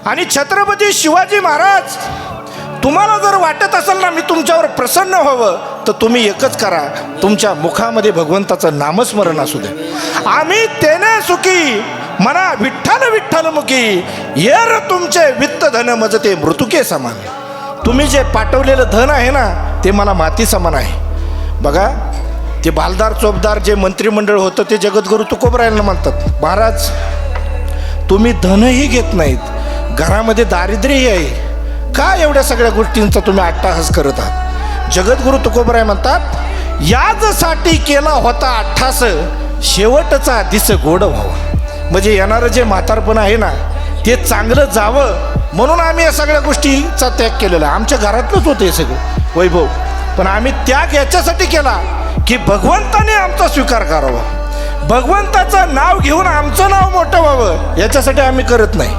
आणि छत्रपती शिवाजी महाराज, तुम्हाला जर वाटत असेल ना मी तुमच्यावर प्रसन्न व्हावं, तर तुम्ही एकच करा, तुमच्या मुखामध्ये भगवंताचं नामस्मरण असू दे. आम्ही तेने सुखी म्हणा विठ्ठल विठ्ठल मुखी, येर तुमचे वित्त धन मजते मृतुके समान. तुम्ही जे पाठवलेलं धन आहे ना ते मला माती समान आहे. बघा ते बालदार चोपदार जे मंत्रिमंडळ होतं ते जगद्गुरु तुकोबरायांना म्हणतात, महाराज तुम्ही धनही घेत नाहीत, घरामध्ये दारिद्र्यही आहे, का एवढ्या सगळ्या गोष्टींचा तुम्ही अट्टाहास करत आहात. जगद्गुरु तुकोबराय म्हणतात, याजसाठी केला होता अट्ठास, शेवटचा दिस गोड व्हावा. म्हणजे येणारं जे म्हातारपण आहे ना ते चांगलं जावं म्हणून आम्ही या सगळ्या गोष्टीचा त्याग केलेला आहे. आमच्या घरातलंच होतं हे सगळं वैभव, पण आम्ही त्याग याच्यासाठी केला की भगवंताने आमचा स्वीकार करावा, भगवंताचं नाव घेऊन आमचं नाव मोठं व्हावं, याच्यासाठी आम्ही करत नाही.